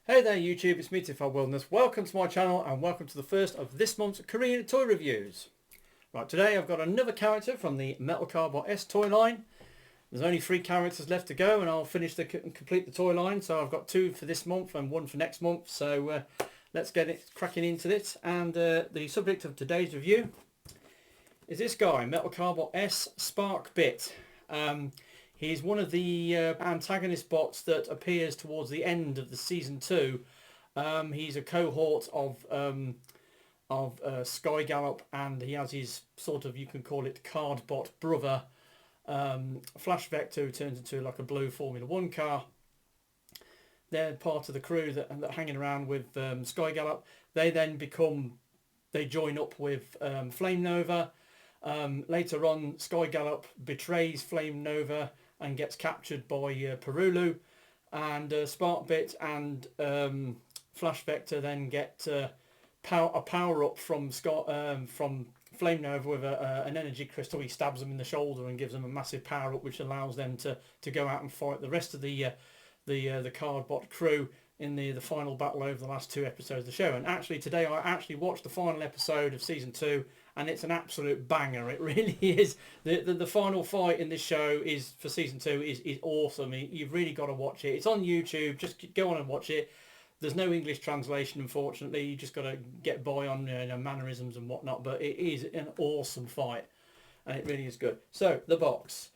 Hey there YouTube, it's me Tifal Wilderness. Welcome to my channel and welcome to the first of this month's Korean toy reviews. Right, today I've got another character from the Metal Cardbot S toy line. There's only 3 characters left to go and I'll complete the toy line. So I've got 2 for this month and 1 for next month. So let's get it cracking into it. And the subject of today's review is this guy, Metal Cardbot S Sparkbit. He's one of the antagonist bots that appears towards the end of the season 2. He's a cohort of Sky Gallop, and he has his sort of, you can call it, Cardbot brother, Flash Vector, who turns into like a blue Formula 1 car. They're part of the crew that hanging around with Sky Gallop. They join up with Flame Nova. Later on, Sky Gallop betrays Flame Nova and gets captured by Perulu, and Sparkbit and Flash Vector then get a power up from Flame Nova with an energy crystal. He stabs them in the shoulder and gives them a massive power up, which allows them to go out and fight the rest of the Cardbot crew in the final battle over the last 2 episodes of the show. And actually today I actually watched the final episode of season 2, and it's an absolute banger. It really is. The final fight in this show is for season 2 is awesome. You've really got to watch it. It's on YouTube. Just go on and watch it. There's no English translation, unfortunately. You just got to get by on mannerisms and whatnot. But it is an awesome fight, and it really is good. So the box,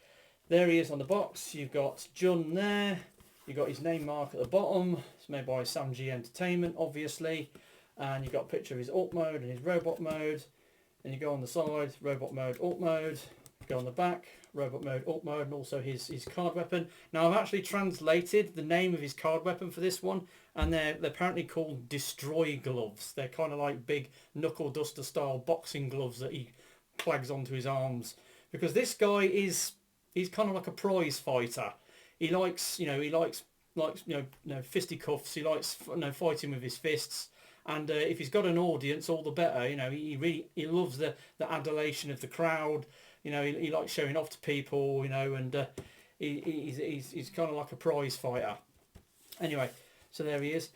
there he is on the box. You've got Jun there. You've got his name mark at the bottom. It's made by Samji Entertainment, obviously. And you've got a picture of his alt mode and his robot mode. And you go on the side, robot mode, alt mode. Go on the back, robot mode, alt mode, and also his card weapon. Now I've actually translated the name of his card weapon for this one, and they're apparently called Destroy Gloves. They're kind of like big knuckle duster style boxing gloves that he plags onto his arms. Because this guy he's kind of like a prize fighter. He likes fisticuffs. He likes fighting with his fists. And if he's got an audience, all the better. He loves the adulation of the crowd. He likes showing off to people. And he's kind of like a prize fighter. Anyway, so there he is.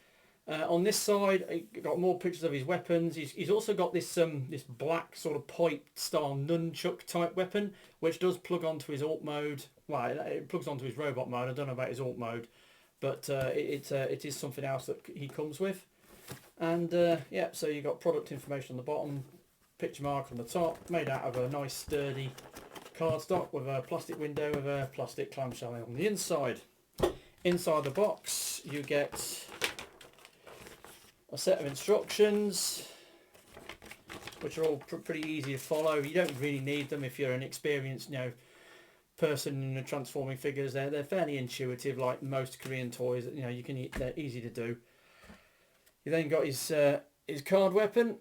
On this side, got more pictures of his weapons. He's also got this this black sort of pipe style nunchuck type weapon, which does plug onto his alt mode. Well, it plugs onto his robot mode. I don't know about his alt mode, but it is something else that he comes with. And yeah, so you've got product information on the bottom, picture mark on the top, made out of a nice sturdy cardstock with a plastic window with a plastic clamshell on the inside. Inside the box you get a set of instructions, which are all pretty easy to follow. You don't really need them if you're an experienced person in transforming figures. They're fairly intuitive, like most Korean toys. They're easy to do. You then got his card weapon,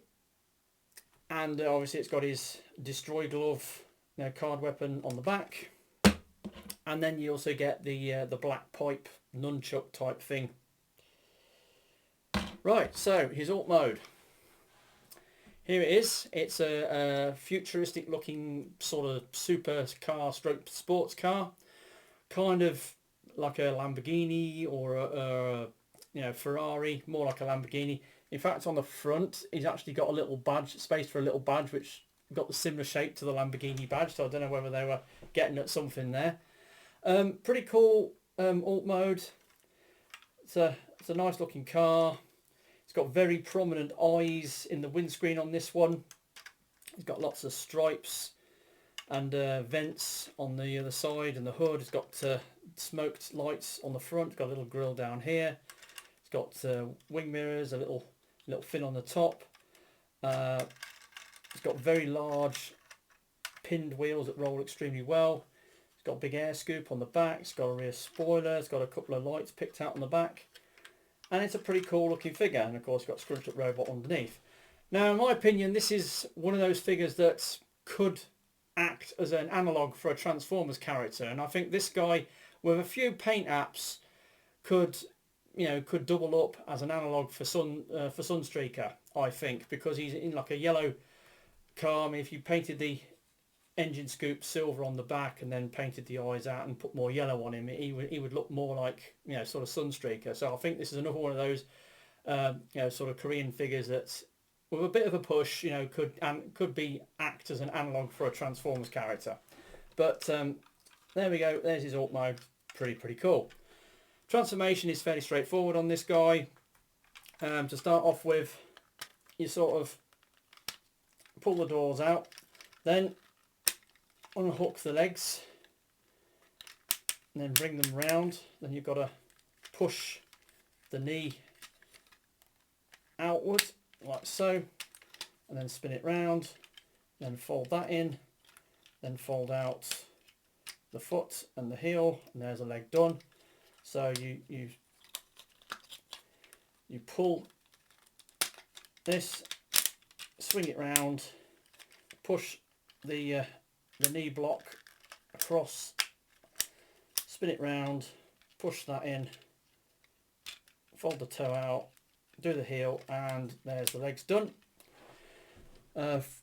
and obviously it's got his Destroy Glove card weapon on the back, and then you also get the black pipe nunchuck type thing. Right, so his alt mode. Here it is. It's a futuristic looking sort of super car stroke sports car, kind of like a Lamborghini or a Ferrari, more like a Lamborghini. In fact, on the front, he's actually got a little badge, space for a little badge, which got the similar shape to the Lamborghini badge. So I don't know whether they were getting at something there. Pretty cool alt mode. It's a nice looking car. It's got very prominent eyes in the windscreen on this one. It's got lots of stripes and vents on the other side, and the hood. It's got smoked lights on the front. It's got a little grille down here. It's got wing mirrors, a little fin on the top. It's got very large pinned wheels that roll extremely well. It's got a big air scoop on the back. It's got a rear spoiler. It's got a couple of lights picked out on the back. And it's a pretty cool looking figure. And of course, it's got a scrunched up robot underneath. Now, in my opinion, this is one of those figures that could act as an analogue for a Transformers character. And I think this guy, with a few paint apps, could double up as an analogue for Sunstreaker, I think, because he's in like a yellow car. I mean, if you painted the engine scoop silver on the back and then painted the eyes out and put more yellow on him, he would look more like, you know, sort of Sunstreaker. So I think this is another one of those you know, sort of Korean figures that with a bit of a push, you know, could be act as an analog for a Transformers character. But there we go, there's his alt mode. Pretty cool. Transformation is fairly straightforward on this guy. To start off with, you sort of pull the doors out, then unhook the legs and then bring them round. Then you've got to push the knee outward like so, and then spin it round, then fold that in, then fold out the foot and the heel, and there's a leg done. So you pull this, swing it round, push the knee block across, spin it round, push that in, fold the toe out, do the heel, and there's the legs done.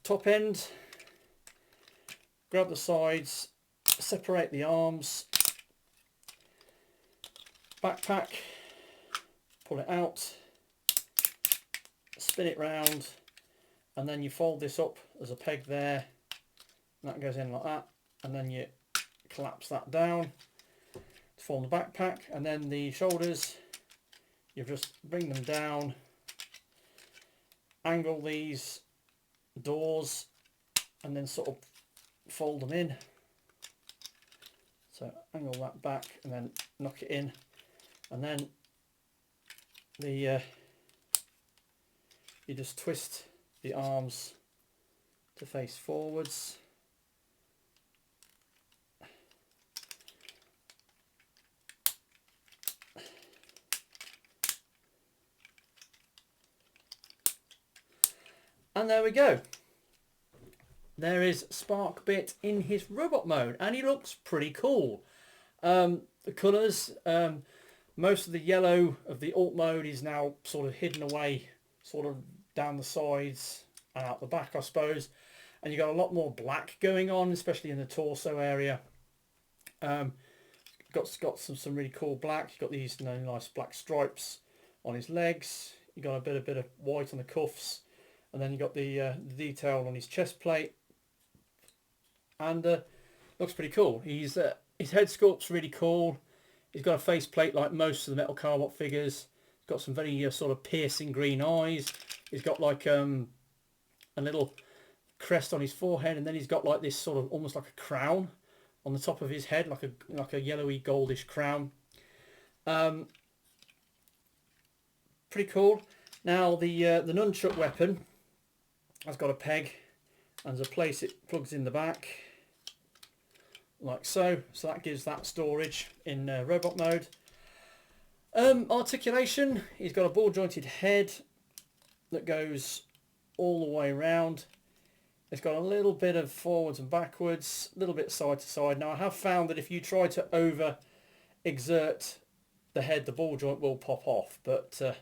Top end, grab the sides, separate the arms, backpack, pull it out, spin it round, and then you fold this up. There's a peg there, and that goes in like that, and then you collapse that down to form the backpack. And then the shoulders, you just bring them down, angle these doors, and then sort of fold them in. So angle that back and then knock it in, and then the you just twist the arms to face forwards. And there we go. There is Sparkbit in his robot mode, and he looks pretty cool. The colours, most of the yellow of the alt mode is now sort of hidden away, sort of down the sides and out the back, I suppose. And you've got a lot more black going on, especially in the torso area. Got some really cool black. You've got these, you know, nice black stripes on his legs. You've got a bit of white on the cuffs, and then you've got the detail on his chest plate. And looks pretty cool. His head sculpt's really cool. He's got a face plate like most of the Metal Cardbot figures. He's got some very sort of piercing green eyes. He's got like a little crest on his forehead, and then he's got like this sort of almost like a crown on the top of his head, like a yellowy goldish crown. Pretty cool. Now the nunchuck weapon has got a peg, and there's a place it plugs in the back, like so. So that gives that storage in robot mode. Articulation, he's got a ball jointed head that goes all the way around. It's got a little bit of forwards and backwards, a little bit side to side. Now I have found that if you try to over exert the head, the ball joint will pop off, but if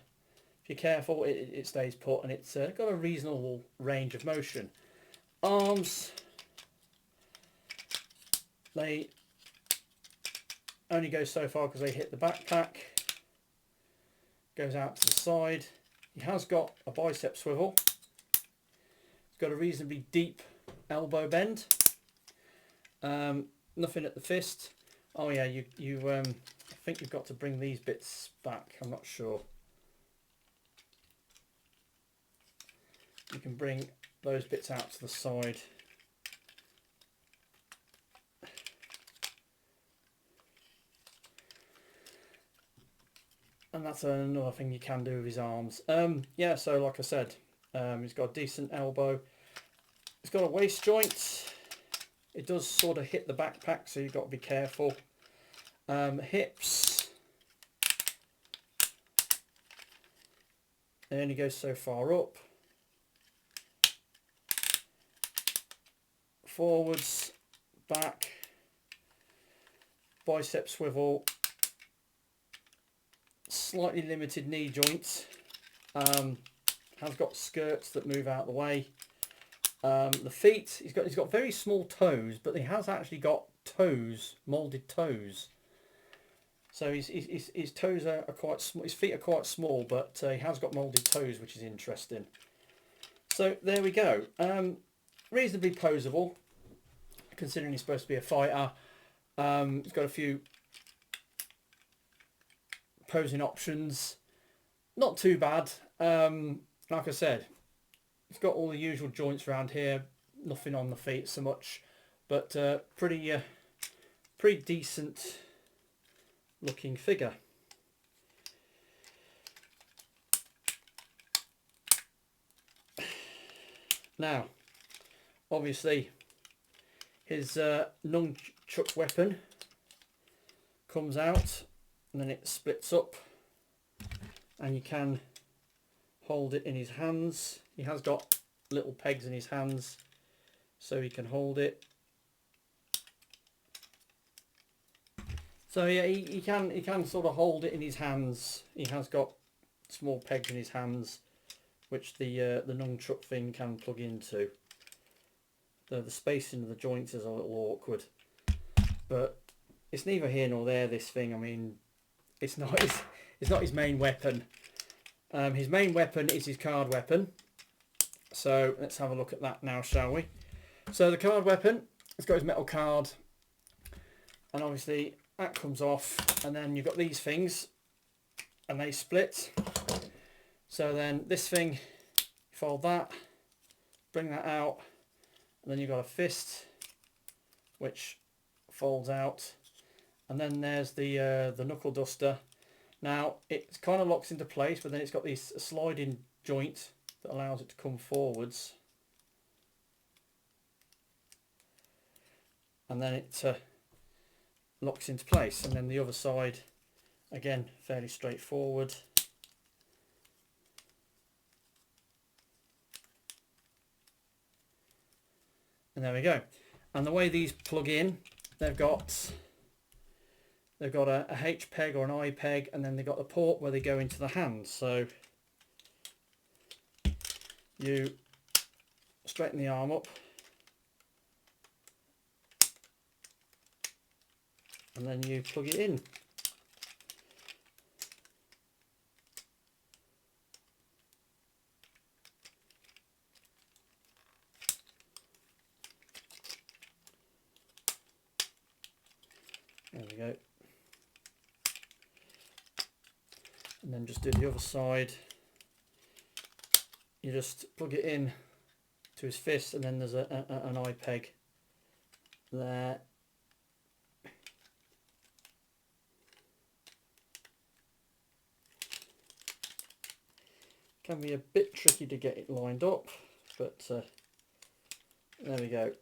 you're careful, it stays put, and it's got a reasonable range of motion. Arms, they only go so far because they hit the backpack. Goes out to the side. He has got a bicep swivel. He's got a reasonably deep elbow bend. Nothing at the fist. Oh yeah, I think you've got to bring these bits back. I'm not sure. You can bring those bits out to the side. And that's another thing you can do with his arms. Yeah, so like I said, he's got a decent elbow. He's got a waist joint. It does sort of hit the backpack, so you've got to be careful. Hips. It only goes so far up. Forwards, back, bicep swivel, slightly limited knee joints, has got skirts that move out the way, The feet, he's got very small toes, but he has actually got toes, moulded toes. So his toes are quite small. His feet are quite small, but he has got moulded toes, which is interesting. So there we go. Reasonably posable, considering he's supposed to be a fighter. He's got a few posing options. Not too bad. Like I said, it's got all the usual joints around here. Nothing on the feet so much, but pretty decent looking figure. Now, obviously, his nunchuck weapon comes out, and then it splits up, and you can hold it in his hands. He has got little pegs in his hands, so he can hold it. So yeah, he can sort of hold it in his hands. He has got small pegs in his hands, which the nunchuck thing can plug into. The spacing of the joints is a little awkward, but it's neither here nor there. This thing, I mean, it's not his main weapon. His main weapon is his card weapon. So let's have a look at that now, shall we? So the card weapon, it's got his metal card, and obviously that comes off, and then you've got these things, and they split. So then this thing, fold that, bring that out, and then you've got a fist, which folds out, and then there's the knuckle duster. Now it kind of locks into place, but then it's got this sliding joint that allows it to come forwards, and then it locks into place. And then the other side, again, fairly straightforward. And there we go. And the way these plug in, they've got a H peg or an I peg, and then they've got the port where they go into the hand. So you straighten the arm up, and then you plug it in. There we go. And then just do the other side. You just plug it in to his fist, and then there's an eye peg there. Can be a bit tricky to get it lined up, but there we go.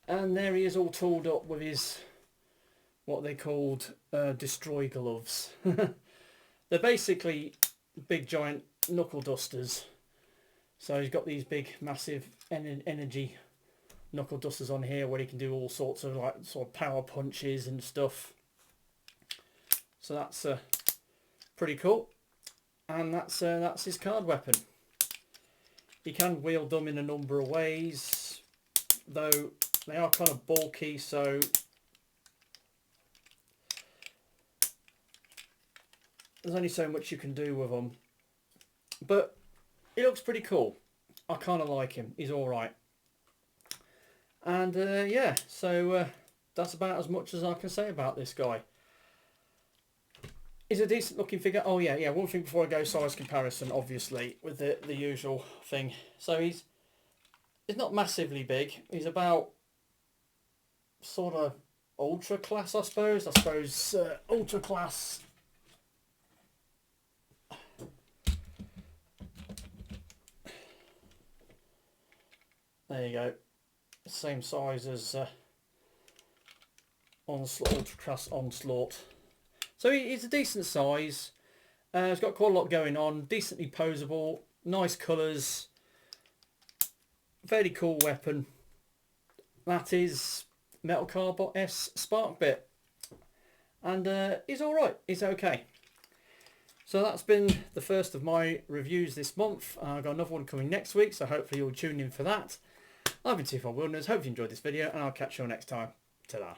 And there he is, all tooled up with his, what they called destroy gloves. They're basically big giant knuckle dusters. So he's got these big massive energy knuckle dusters on here where he can do all sorts of sort of power punches and stuff. So that's pretty cool. And that's his card weapon. You can wield them in a number of ways, though they are kind of bulky, so there's only so much you can do with them. But he looks pretty cool. I kind of like him. He's alright. And yeah, so that's about as much as I can say about this guy. He's a decent looking figure. Oh yeah, one thing before I go, size comparison, obviously, with the usual thing. So he's not massively big. He's about sort of ultra class, I suppose. Ultra class. There you go. Same size as Ultra Class Onslaught. So he's a decent size. He's got quite a lot going on. Decently posable. Nice colours. Very cool weapon. That is Metal Cardbot S Sparkbit. And he's alright. He's okay. So that's been the first of my reviews this month. I've got another one coming next week, so hopefully you'll tune in for that. I've been T4 Wilderness, hope you enjoyed this video, and I'll catch you all next time. Ta-da.